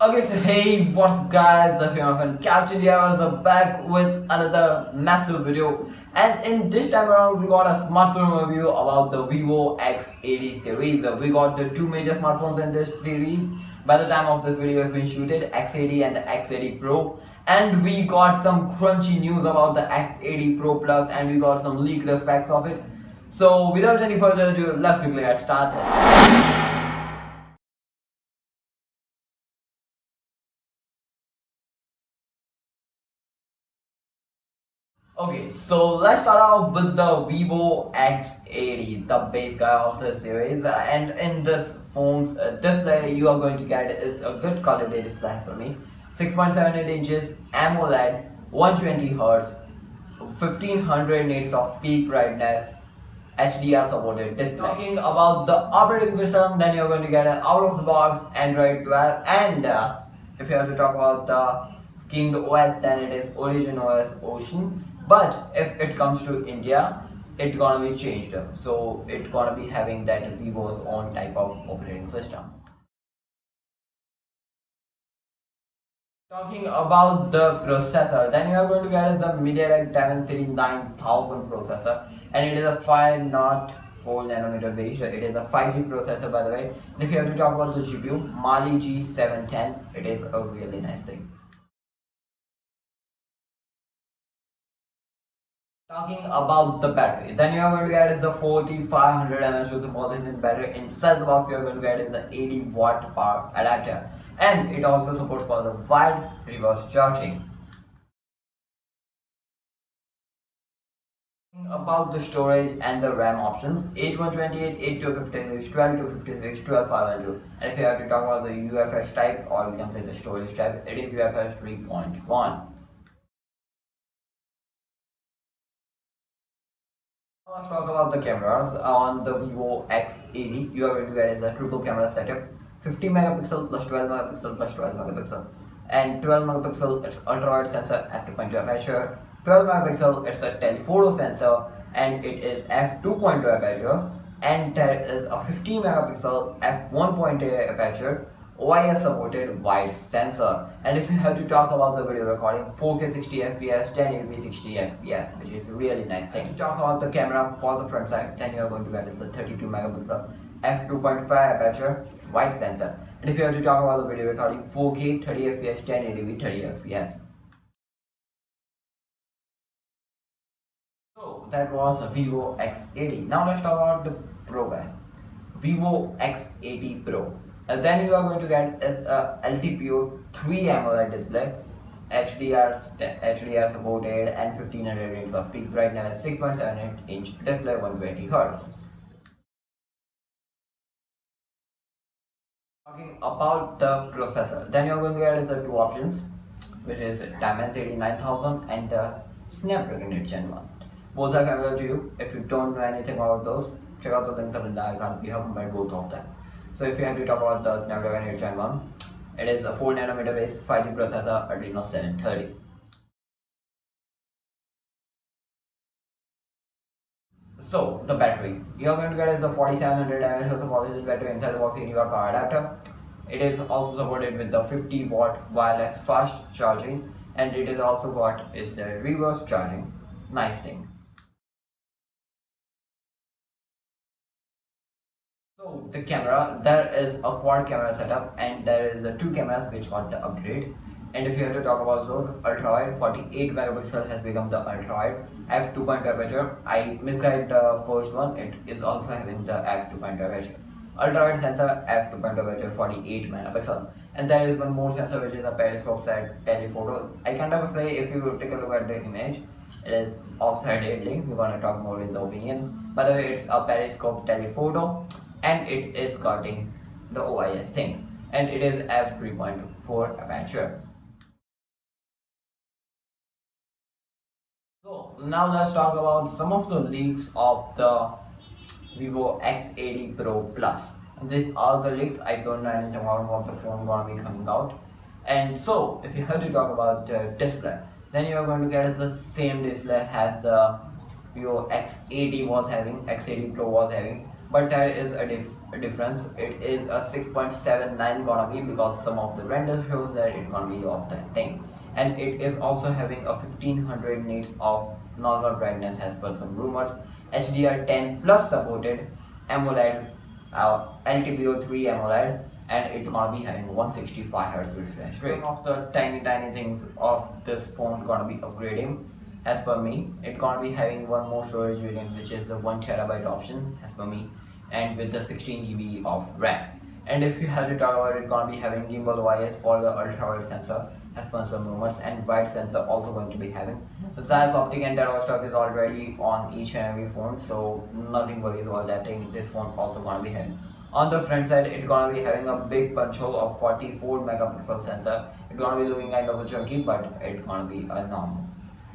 Okay, so hey, what's guys? That's my friend Captain here. I was back with another massive video, and in this time around, we got a smartphone review about the Vivo X80 series. We got the two major smartphones in this series. By the time of this video has been shooted, X80 and the X80 Pro, and we got some crunchy news about the X80 Pro Plus, and we got some leaked specs of it. So without any further ado, let's quickly get started. Okay, so let's start out with the Vivo X80, the base guy of the series. And in this phone's display, you are going to get is a good quality display for me. 6.78 inches AMOLED, 120 Hz, 1500 nits of peak brightness, HDR supported display. Talking about the operating system, then you're going to get an out of the box Android 12, and if you have to talk about the schemed OS, then it is Origin OS Ocean. But if it comes to India, it's gonna be changed. So it's gonna be having that Vivo's own type of operating system. Talking about the processor, then you are going to get the MediaTek Dimensity 9000 processor, and it is a 504 nanometer based. It is a 5G processor, by the way. And if you have to talk about the GPU, Mali G710, it is a really nice thing. Talking about the battery, then you are going to get is the 4500 mAh positive battery. Inside the box, you are going to get is the 80-watt power adapter, and it also supports for the wide reverse charging. About the storage and the RAM options, 8128, 8256, 1256, 12512. And if you have to talk about the UFS type, or we can say the storage type, it is UFS 3.1. Let's talk about the cameras. On the Vivo X80, you are going to get the triple camera setup, 50 megapixel plus 12 megapixel plus 12 megapixel, and 12 megapixel it's ultra wide sensor f2.2 aperture, 12 megapixel it's a telephoto sensor, and it is f2.2 aperture, and there is a 50 megapixel f1.8 aperture, OIS supported wide sensor. And if you have to talk about the video recording, 4K 60 fps, 1080p 60 fps, which is a really nice thing. To talk about the camera for the front side, then you are going to get the 32 megapixel f2.5 aperture wide sensor. And if you have to talk about the video recording, 4K 30 fps, 1080p 30 fps. So that was the Vivo X80. Now let's talk about the Pro guy, Vivo X80 Pro. And then you are going to get is a LTPO 3 AMOLED display, HDR supported, and 1500 nits of peak brightness, 6.78 inch display, 120 Hz. Talking about the processor, then you are going to get is the two options, which is Dimensity 9000 and the Snapdragon Gen 1. Both are familiar to you. If you don't know anything about those, check out the links in the icon. We have made both of them. So if you have to talk about the Snapdragon Gen 1, it is a 4 nanometer based 5G processor, Adreno 730. So the battery, you are going to get is the 4700 mAh positive battery inside the box, 80-watt power adapter. It is also supported with the 50-watt wireless fast charging, and it is also got is the reverse charging. Nice thing. So the camera, there is a quad camera setup, and there is the two cameras which got the upgrade. And if you have to talk about those, ultra wide 48 megapixel has become the ultra wide f2.2 aperture. I misguided the first one, it is also having the f2.2 aperture. Ultra wide sensor f2.2 aperture 48 megapixel, and there is one more sensor which is a periscope side telephoto. I kind of say if you take a look at the image, it is offside idling. We're gonna talk more in the opinion. By the way, it's a periscope telephoto, and it is getting the OIS thing, and it is f3.4 aperture. So now let's talk about some of the leaks of the Vivo X80 Pro Plus. And these are the leaks. I don't know anything about what the phone gonna be coming out. And so if you have to talk about the display, then you are going to get the same display as the Vivo X80 was having, X80 Pro was having, but there is a difference. It is a 6.79 gonna be, because some of the renders shows that it gonna be of that thing, and it is also having a 1500 nits of normal brightness as per some rumors. HDR10 plus supported, AMOLED, LTPO3 AMOLED, and it gonna be having 165 Hz refresh rate. Some of the tiny things of this phone gonna be upgrading. As per me, it gonna be having one more storage variant, which is the 1 TB option as per me, and with the 16 GB of RAM. And if you have to talk about it, gonna be having gimbal OIS for the ultra-wide sensor as per some rumors, and wide sensor also going to be having. The Zeiss optic and that all stuff is already on each and every phone, so nothing worries about that thing. This phone also gonna be having. On the front side, it's gonna be having a big punch hole of 44 megapixel sensor. It's gonna be looking kind of a chunky, but it's gonna be a normal.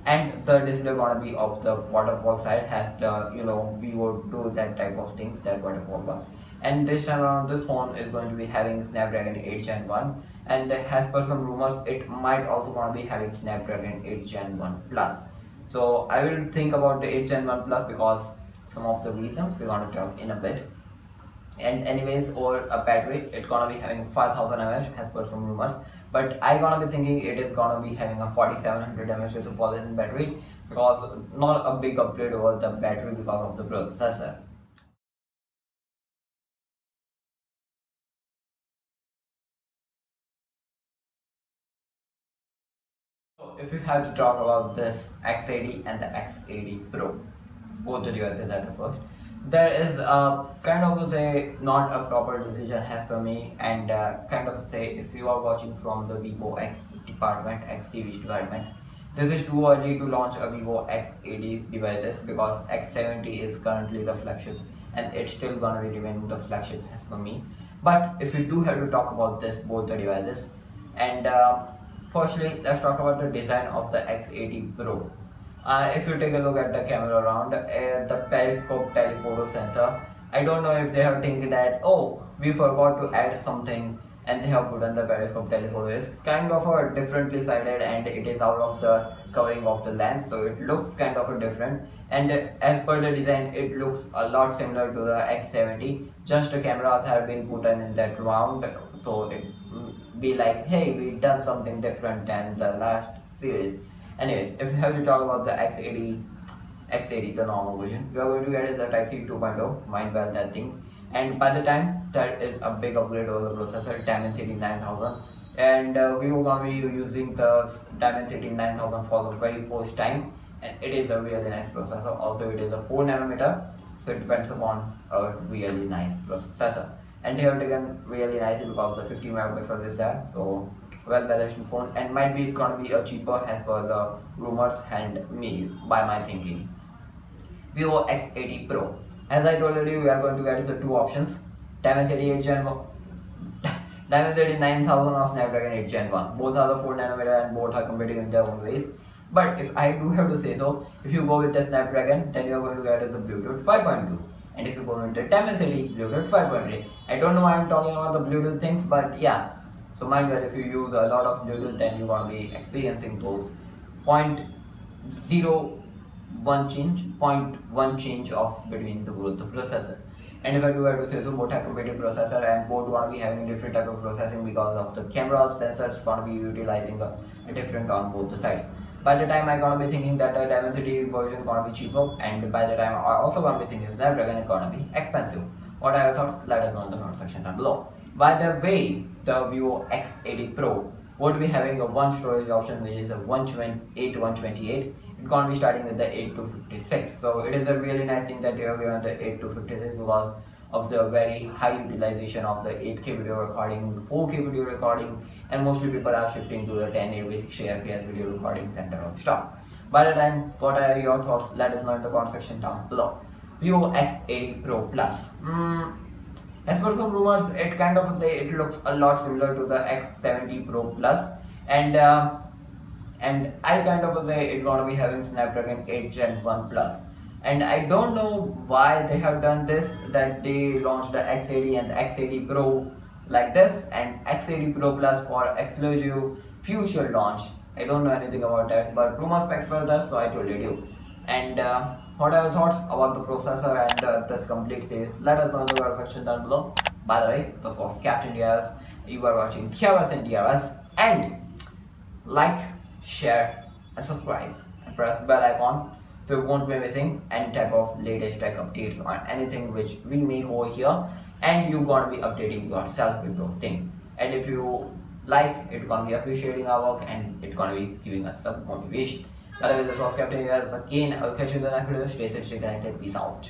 And the display gonna be of the waterfall side, has the Vivo do that type of things, that waterfall one. And this time around, this phone is going to be having Snapdragon 8 Gen 1, and as per some rumors, it might also gonna be having Snapdragon 8 Gen 1 Plus. So I will think about the 8 Gen 1 Plus because some of the reasons we're gonna talk in a bit. And anyways, over a battery, it's gonna be having 5000 mAh as per some rumors, but I gonna be thinking it is gonna be having a 4700 mAh with a polyethylene battery, because not a big upgrade over the battery because of the processor. So if you have to talk about this X80 and the X80 Pro, both the devices at the first, there is a kind of say not a proper decision as per me, and kind of say if you are watching from the Vivo X department, X series department, this is too early to launch a Vivo X80 devices, because X70 is currently the flagship and it's still gonna be remaining the flagship as per me. But if you do have to talk about this both the devices, and firstly let's talk about the design of the X80 Pro. If you take a look at the camera around, the periscope telephoto sensor, I don't know if they have thinking that, oh, we forgot to add something and they have put on the periscope telephoto. It's kind of a differently sided and it is out of the covering of the lens, so it looks kind of a different, and as per the design it looks a lot similar to the X70, just the cameras have been put in that round, so it be like, hey, we done something different than the last series. Anyways, if you have to talk about the X80, the normal version, we are going to get is the Type-C 2.0, mind well that thing. And by the time, that is a big upgrade over the processor, Dimensity 9000. And we were going to be using the Dimensity 9000 for the very first time. And it is a really nice processor. Also, it is a 4nm, so it depends upon a really nice processor. And they have taken really nicely because the 50 megapixel is there. So well balanced phone, and might be gonna be a cheaper as per the rumors and me by my thinking. Vivo X80 Pro. As I told you, we are going to get the two options: Dimensity 8 Gen 1, Dimensity 9000 or Snapdragon 8 Gen 1. Both are the 4nm and both are competing in their own ways. But if I do have to say so, if you go with the Snapdragon, then you are going to get the Bluetooth 5.2. And if you go with the Dimensity, Bluetooth 5.3. I don't know why I'm talking about the Bluetooth things, but yeah. So mind well, if you use a lot of Bluetooth, then you're gonna be experiencing those 0.1 change of between the both the processor. And if I do have to say so, both have competitive processor and both gonna be having a different type of processing because of the camera sensors gonna be utilizing a different on both the sides. By the time I gonna be thinking that the Dimensity version gonna be cheaper, and by the time I also gonna be thinking Snapdragon is gonna be expensive. What are your thoughts? Let us know in the comment section down below. By the way, the Vivo X80 Pro would be having a one storage option, which is a 128 to 128. It's gonna be starting with the 8 to 56. So it is a really nice thing that you are given the 8 to 56 because of the very high utilization of the 8K video recording, 4K video recording, and mostly people are shifting to the 1080 60 fps video recording center of stock. By the time, what are your thoughts? Let us know in the comment section down below. Vivo X80 Pro Plus. As per some rumors, it kind of say it looks a lot similar to the X70 Pro Plus, and I kind of say it's gonna be having Snapdragon 8 Gen 1 Plus. And I don't know why they have done this, that they launched the X80 and the X80 Pro like this, and X80 Pro Plus for exclusive future launch. I don't know anything about that, but rumors express that, so I told you. And What are your thoughts about the processor and this complete series? Let us know in the comment section down below. By the way, this was Captain DRS. You are watching KRS and DRS, and like, share and subscribe and press bell icon so you won't be missing any type of latest tech updates or anything which we make over here, and you're gonna be updating yourself with those things. And if you like, it's gonna be appreciating our work and it's gonna be giving us some motivation. By the way, this was Captain DRS again. I'll catch you in the next video. Stay safe, stay connected. Peace out.